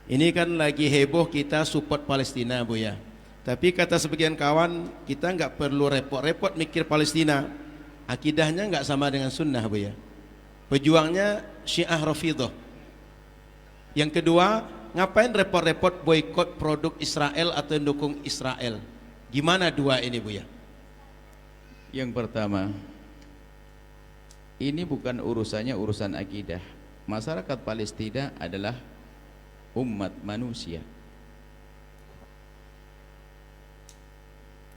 Ini kan lagi heboh kita support Palestina, Bu ya. Tapi kata sebagian kawan, kita nggak perlu repot-repot mikir Palestina. Akidahnya nggak sama dengan sunnah, Bu ya. Pejuangnya Syiah Rafidhah. Yang kedua, ngapain repot-repot boikot produk Israel atau dukung Israel? Gimana dua ini, Bu ya? Yang pertama, ini bukan urusannya urusan akidah. Masyarakat Palestina adalah umat manusia.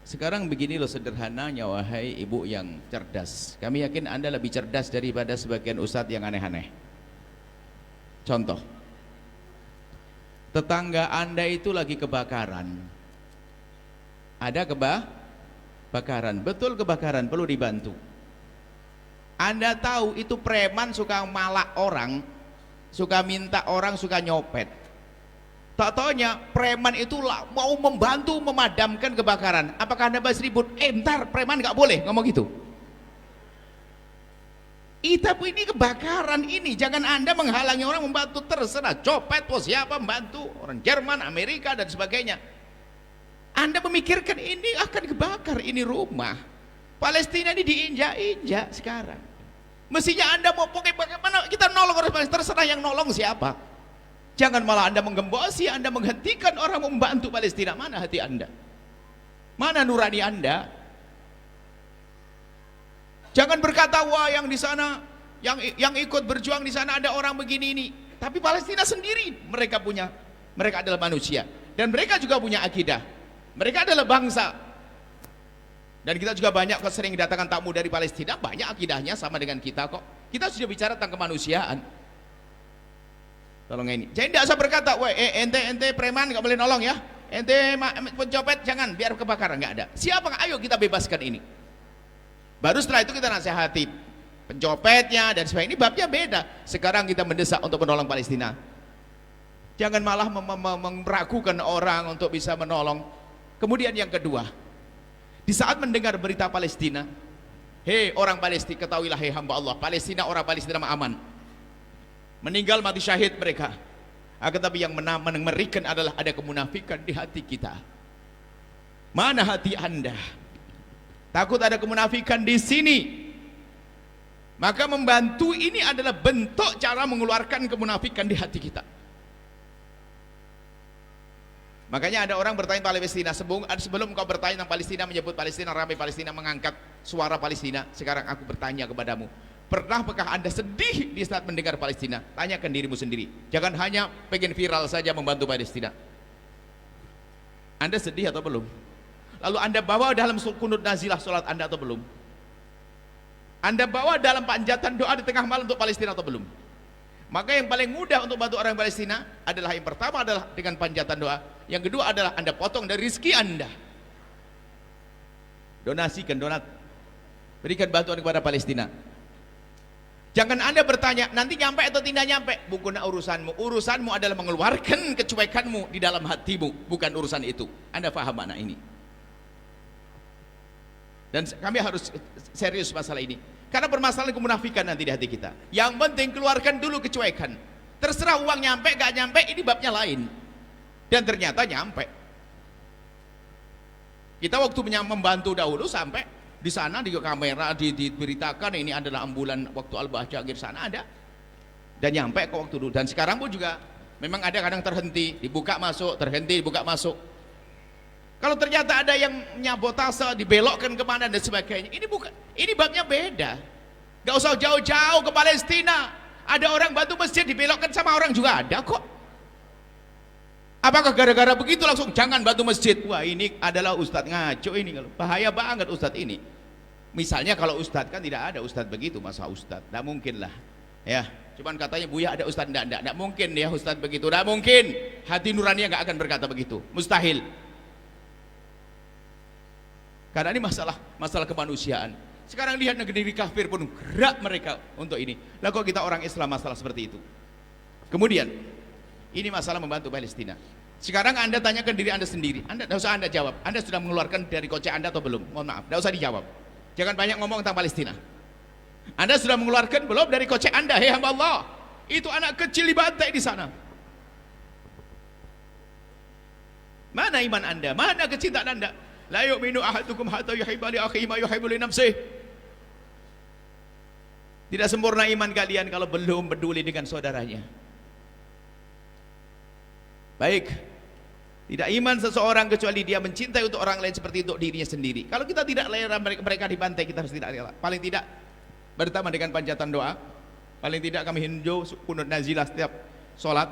Sekarang begini loh sederhananya, wahai ibu yang cerdas. Kami yakin Anda lebih cerdas daripada sebagian ustadz yang aneh-aneh. Contoh, tetangga Anda itu lagi kebakaran. Ada kebakaran, betul kebakaran, perlu dibantu. Anda tahu itu preman suka malak orang, suka minta orang, suka nyopet. Tak taunya preman itu mau membantu memadamkan kebakaran. Apakah Anda bahas ribut? Ntar preman nggak boleh ngomong gitu. Tapi ini kebakaran ini, jangan Anda menghalangi orang membantu, terserah copet, siapa membantu, orang Jerman, Amerika dan sebagainya. Anda memikirkan ini akan kebakar, ini rumah. Palestina ini diinjak-injak sekarang. Mestinya Anda mau pokoknya bagaimana kita nolong orang Palestina, terserah yang nolong siapa. Jangan malah Anda menggembosi, Anda menghentikan orang membantu Palestina. Mana hati Anda? Mana nurani Anda? Jangan berkata, wah yang di sana, yang ikut berjuang di sana ada orang begini ini. Tapi Palestina sendiri, mereka adalah manusia. Dan mereka juga punya akidah. Mereka adalah bangsa. Dan kita juga banyak sering datangkan tamu dari Palestina, banyak akidahnya sama dengan kita kok. Kita sudah bicara tentang kemanusiaan. Tolong ini. Jadi tidak usah berkata, wah ente preman nggak boleh nolong ya. Ente pencopet jangan, biar kebakaran, nggak ada. Siapa? Ayo kita bebaskan ini. Baru setelah itu kita nasihati pencopetnya dan sebagainya. Ini babnya beda. Sekarang kita mendesak untuk menolong Palestina. Jangan malah meragukan orang untuk bisa menolong. Kemudian yang kedua, di saat mendengar berita Palestina, hei orang Palestina, ketahuilah hei hamba Allah, Palestina, orang Palestina aman. Meninggal mati syahid mereka. Akan tapi yang mengerikan adalah ada kemunafikan di hati kita. Mana hati Anda? Takut ada kemunafikan di sini. Maka membantu ini adalah bentuk cara mengeluarkan kemunafikan di hati kita. Makanya ada orang bertanya Palestina, sebelum kau bertanya tentang Palestina, menyebut Palestina, ramai Palestina, mengangkat suara Palestina. Sekarang aku bertanya kepadamu, pernahkah Anda sedih di saat mendengar Palestina? Tanyakan dirimu sendiri. Jangan hanya pengen viral saja membantu Palestina. Anda sedih atau belum? Lalu Anda bawa dalam kunut nazilah sholat Anda atau belum? Anda bawa dalam panjatan doa di tengah malam untuk Palestina atau belum? Maka yang paling mudah untuk bantu orang Palestina adalah yang pertama adalah dengan panjatan doa. Yang kedua adalah Anda potong dari rezeki Anda. Donasikan, berikan bantuan kepada Palestina. Jangan Anda bertanya, nanti nyampe atau tidak nyampe? Bukan urusanmu. Urusanmu adalah mengeluarkan kecuekanmu di dalam hatimu, bukan urusan itu. Anda paham makna ini? Dan kami harus serius masalah ini. Karena permasalahan kemunafikan nanti di hati kita. Yang penting keluarkan dulu kecuekan. Terserah uang nyampe, gak nyampe, ini babnya lain. Dan ternyata nyampe. Kita waktu membantu dahulu sampai di sana di kamera diberitakan ini adalah ambulan waktu Al-Bahjah sana ada. Dan nyampe ke waktu dulu. Dan sekarang pun juga memang ada kadang terhenti, dibuka masuk, terhenti, dibuka masuk. Kalau ternyata ada yang nyabotase, dibelokkan kemana dan sebagainya, ini babnya beda. Gak usah jauh-jauh ke Palestina. Ada orang bantu masjid dibelokkan sama orang juga ada kok. Apakah gara-gara begitu langsung jangan bantu masjid? Wah ini adalah ustadz ngaco ini, kalau bahaya banget ustadz ini. Misalnya kalau ustadz kan tidak ada ustadz begitu, masa ustadz? Tidak mungkin lah. Ya, cuman katanya Buya ada ustadz, tidak mungkin ya ustadz begitu, tidak mungkin. Hati nurani nggak akan berkata begitu, mustahil. Karena ini masalah kemanusiaan. Sekarang lihat negeri kafir pun gerak mereka untuk ini. Lah kok kita orang Islam masalah seperti itu? Kemudian ini masalah membantu Palestina. Sekarang Anda tanyakan diri Anda sendiri. Tidak usah Anda jawab. Anda sudah mengeluarkan dari kocek Anda atau belum? Mohon maaf, tidak usah dijawab. Jangan banyak ngomong tentang Palestina. Anda sudah mengeluarkan belum dari kocek Anda? Hei hamba Allah, itu anak kecil dibantai di sana. Mana iman Anda? Mana kecintaan Anda? La yu'minu ahadukum hatta yuhibba li akhihi ma yuhibbu li nafsihi. Tidak sempurna iman kalian kalau belum peduli dengan saudaranya. Baik. Tidak iman seseorang kecuali dia mencintai untuk orang lain seperti untuk dirinya sendiri. Kalau kita tidak rela mereka dibantai, kita harus tidak rela. Paling tidak bertambah dengan panjatan doa. Paling tidak kami hinjau kunut nazilah setiap sholat.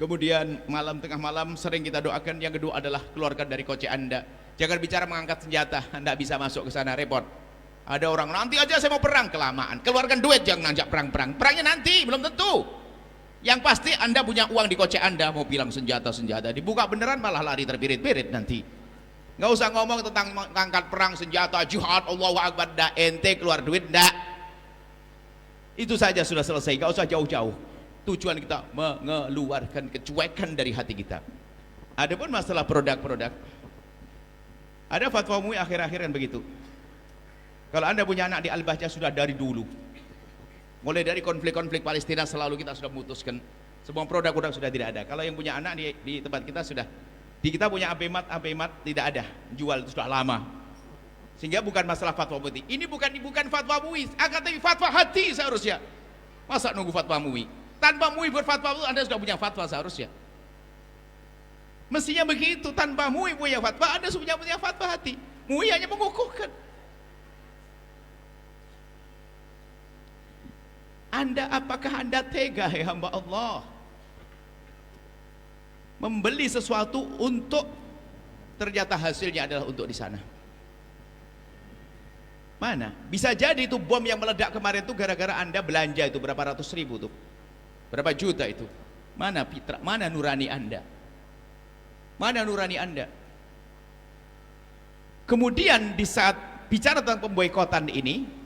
Kemudian malam, tengah malam sering kita doakan. Yang kedua adalah keluarkan dari koce Anda. Jangan bicara mengangkat senjata, Anda bisa masuk ke sana, repot. Ada orang, nanti aja saya mau perang, kelamaan. Keluarkan duit, jangan ngajak perang-perang. Perangnya nanti, belum tentu. Yang pasti Anda punya uang di koce Anda, mau bilang senjata-senjata, dibuka beneran malah lari terbirit-birit nanti. Nggak usah ngomong tentang mengangkat perang, senjata, jihad, Allahu Akbar, dah ente keluar duit, dah. Itu saja sudah selesai, nggak usah jauh-jauh. Tujuan kita mengeluarkan kecuekan dari hati kita. Adapun masalah produk-produk, ada fatwa MUI akhir-akhir kan begitu. Kalau Anda punya anak di Al-Bahjah sudah dari dulu, mulai dari konflik-konflik Palestina selalu kita sudah memutuskan semua produk-produk sudah tidak ada. Kalau yang punya anak di tempat kita sudah, di kita punya apemat tidak ada, jual itu sudah lama. Sehingga bukan masalah fatwa MUI. Ini bukan fatwa MUI, akan tapi fatwa hati seharusnya. Masa nunggu fatwa MUI? Tanpa MUI berfatwa itu Anda sudah punya fatwa seharusnya. Mestinya begitu, tanpa MUI punya fatwa, Anda sudah punya fatwa hati. MUI hanya mengukuhkan. Apakah Anda tega, hai hamba Allah, membeli sesuatu untuk ternyata hasilnya adalah untuk di sana? Mana? Bisa jadi itu bom yang meledak kemarin itu gara-gara Anda belanja itu berapa ratus ribu tuh, berapa juta itu. Mana fitrah? Mana nurani Anda? Mana nurani Anda? Kemudian di saat bicara tentang pemboikotan ini,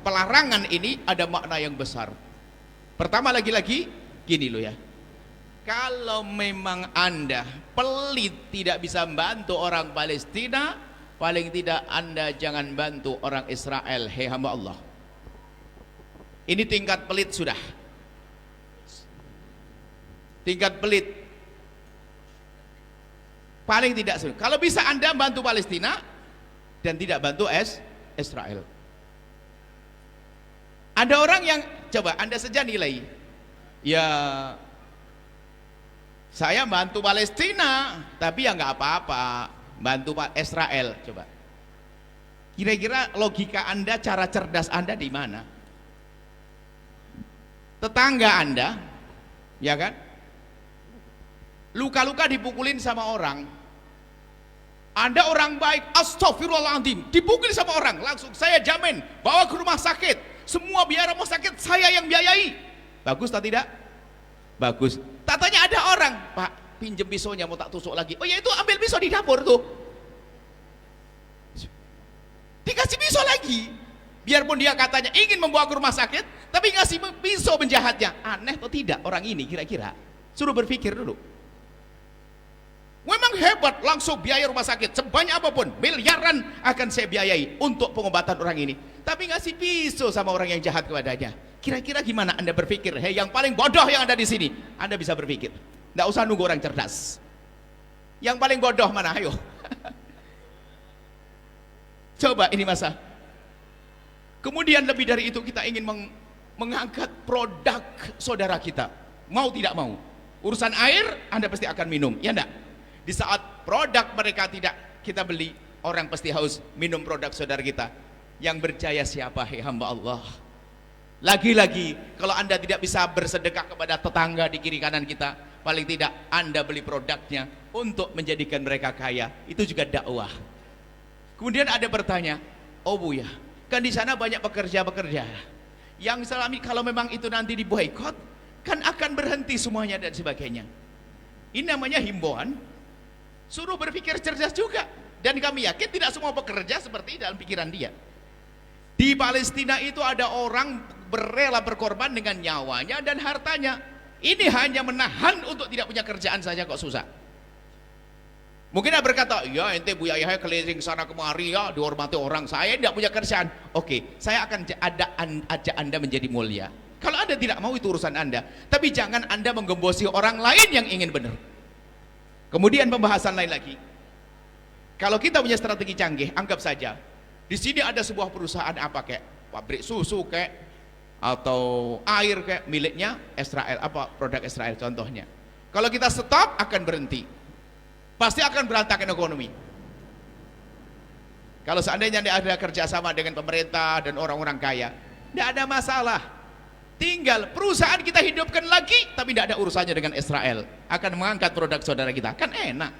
pelarangan ini ada makna yang besar. Pertama lagi-lagi gini loh ya, kalau memang Anda pelit tidak bisa bantu orang Palestina, paling tidak Anda jangan bantu orang Israel, hei hamba Allah. Ini tingkat pelit sudah, tingkat pelit paling tidak. Kalau bisa Anda bantu Palestina dan tidak bantu Israel. Ada orang yang, coba Anda saja nilai, ya saya bantu Palestina tapi ya nggak apa-apa, bantu Israel. Coba kira-kira logika Anda, cara cerdas Anda di mana? Tetangga Anda, ya kan, luka-luka dipukulin sama orang, Anda orang baik, astagfirullahaladzim, dipukul sama orang, langsung saya jamin bawa ke rumah sakit, semua biaya rumah sakit saya yang biayai. Bagus atau tidak? Bagus. Tatanya ada orang, Pak pinjem pisaunya mau tak tusuk lagi. Oh ya itu ambil pisau di dapur tuh, dikasih pisau lagi. Biarpun dia katanya ingin membawa ke rumah sakit, tapi ngasih pisau penjahatnya. Aneh atau tidak orang ini kira-kira? Suruh berpikir dulu. Memang hebat, langsung biaya rumah sakit sebanyak apapun, miliaran akan saya biayai untuk pengobatan orang ini. Tapi ngasih pisau sama orang yang jahat kepadanya. Kira-kira gimana Anda berpikir? Hei, yang paling bodoh yang ada di sini, Anda bisa berpikir. Nggak usah nunggu orang cerdas. Yang paling bodoh mana? Ayo. Coba ini masa. Kemudian lebih dari itu kita ingin mengangkat produk saudara kita. Mau tidak mau. Urusan air, Anda pasti akan minum, ya enggak? Di saat produk mereka tidak kita beli, orang pasti haus minum produk saudara kita. Yang berjaya siapa? Hei hamba Allah. Lagi-lagi kalau Anda tidak bisa bersedekah kepada tetangga di kiri kanan kita, paling tidak Anda beli produknya untuk menjadikan mereka kaya. Itu juga dakwah. Kemudian ada bertanya, oh Buya, kan di sana banyak pekerja-pekerja yang selama kalau memang itu nanti diboikot, kan akan berhenti semuanya dan sebagainya. Ini namanya himbauan. Suruh berpikir cerdas juga. Dan kami yakin tidak semua pekerja seperti dalam pikiran dia. Di Palestina itu ada orang berela berkorban dengan nyawanya dan hartanya. Ini hanya menahan untuk tidak punya kerjaan saja kok susah. Mungkin dia berkata, ya ente Buya Yahya keliling sana kemari ya, dihormati orang, saya tidak punya kerjaan. Oke, saya akan ajak Anda menjadi mulia. Kalau Anda tidak mau itu urusan Anda. Tapi jangan Anda menggembosi orang lain yang ingin benar. Kemudian pembahasan lain lagi. Kalau kita punya strategi canggih, anggap saja di sini ada sebuah perusahaan apa kayak pabrik susu kayak atau air kayak miliknya Israel, apa produk Israel contohnya. Kalau kita stop akan berhenti. Pasti akan berantakan ekonomi. Kalau seandainya ada kerjasama dengan pemerintah dan orang-orang kaya, tidak ada masalah. Tinggal perusahaan kita hidupkan lagi, tapi tidak ada urusannya dengan Israel. Akan mengangkat produk saudara kita, kan enak.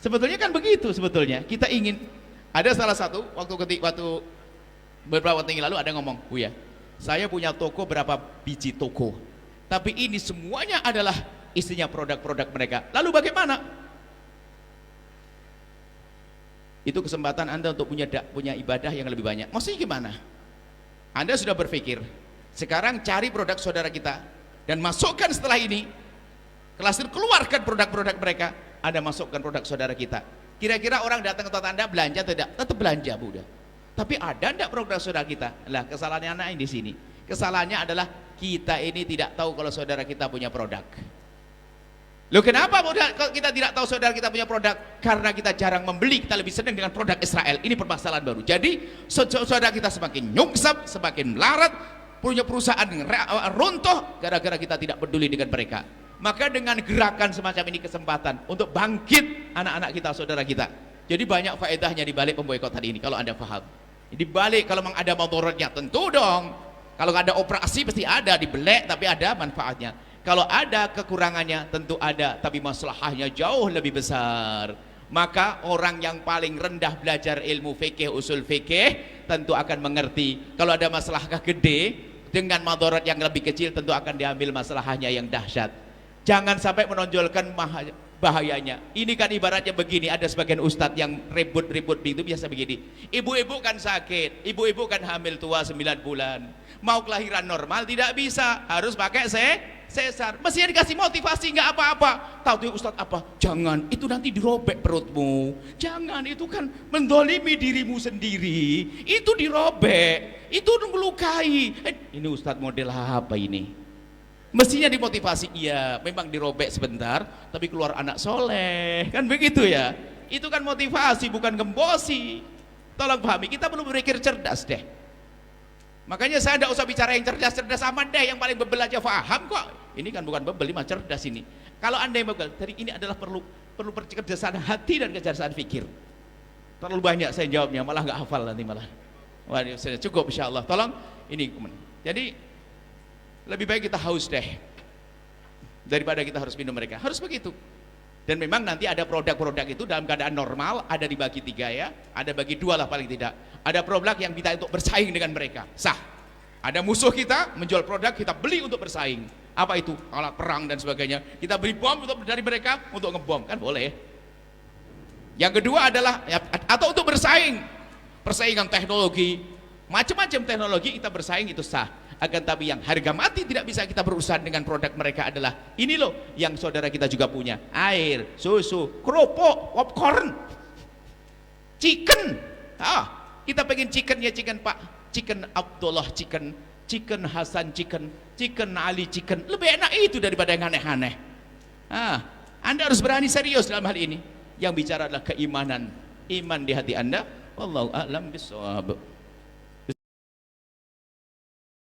Sebetulnya kan begitu sebetulnya. Kita ingin, ada salah satu waktu beberapa waktu yang lalu ada ngomong, "Bu ya, saya punya toko berapa biji toko, tapi ini semuanya adalah isinya produk-produk mereka. Lalu bagaimana?" Itu kesempatan Anda untuk punya ibadah yang lebih banyak. Maksudnya gimana? Anda sudah berpikir, sekarang cari produk saudara kita dan masukkan setelah ini, keluarkan produk-produk mereka, Anda masukkan produk saudara kita. Kira-kira orang datang ke tempat Anda belanja atau tidak? Tetap belanja, Bu. Tapi ada enggak produk saudara kita? Lah, kesalahannya anak di sini. Kesalahannya adalah kita ini tidak tahu kalau saudara kita punya produk. Loh, kenapa kita tidak tahu saudara kita punya produk? Karena kita jarang membeli, kita lebih senang dengan produk Israel. Ini permasalahan baru. Jadi saudara kita semakin nyungsep, semakin melarat, punya perusahaan runtuh gara-gara kita tidak peduli dengan mereka. Maka dengan gerakan semacam ini kesempatan untuk bangkit anak-anak kita, saudara kita. Jadi banyak faedahnya di balik pemboikotan ini kalau Anda paham. Di balik kalau memang ada mudaratnya, tentu dong. Kalau ada operasi pasti ada dibelek, tapi ada manfaatnya. Kalau ada kekurangannya tentu ada, tapi masalahnya jauh lebih besar. Maka orang yang paling rendah belajar ilmu fikih, usul fikih, tentu akan mengerti kalau ada masalah gede dengan madarat yang lebih kecil, tentu akan diambil masalahnya yang dahsyat. Jangan sampai menonjolkan bahayanya. Ini kan ibaratnya begini, ada sebagian ustadz yang ribut-ribut itu biasa begini. Ibu-ibu kan sakit, ibu-ibu kan hamil tua 9 bulan, mau kelahiran normal tidak bisa, harus pakai sesar. Mestinya dikasih motivasi, nggak apa-apa. Tahu tuh ustadz apa? Jangan, itu nanti dirobek perutmu. Jangan, itu kan mendolimi dirimu sendiri. Itu dirobek, itu melukai. Ini ustadz model apa ini? Mestinya dimotivasi, iya memang dirobek sebentar, tapi keluar anak soleh, kan begitu ya. Itu kan motivasi, bukan gembosi. Tolong pahami, kita perlu berpikir cerdas deh. Makanya saya tidak usah bicara yang cerdas-cerdas amat deh, yang paling bebel aja paham kok. Ini kan bukan bebel, ini mah cerdas ini. Kalau Anda yang bebel, jadi ini adalah perlu kecerdasan hati dan kecerdasan fikir. Terlalu banyak saya jawabnya, malah nggak hafal nanti malah. Wah, sudah cukup insya Allah. Tolong ini. Jadi lebih baik kita haus deh daripada kita harus minum mereka, harus begitu. Dan memang nanti ada produk-produk itu dalam keadaan normal ada dibagi 3 ya, ada bagi 2 lah paling tidak. Ada produk yang kita untuk bersaing dengan mereka, sah. Ada musuh kita menjual produk, kita beli untuk bersaing. Apa itu? Alat perang dan sebagainya. Kita beli bom dari mereka untuk ngebom, kan boleh. Yang kedua adalah atau untuk bersaing, persaingan teknologi, macam-macam teknologi kita bersaing, itu sah. Akan tapi yang harga mati tidak bisa kita berurusan dengan produk mereka adalah ini loh yang saudara kita juga punya, air, susu, kerupuk, popcorn, chicken. Kita pengen chicken ya, chicken Pak, chicken Abdullah chicken, chicken Hasan chicken, chicken Ali chicken. Lebih enak itu daripada yang aneh-aneh. Anda harus berani serius dalam hal ini. Yang bicara adalah keimanan, iman di hati Anda. Wallahu a'lam bishawab.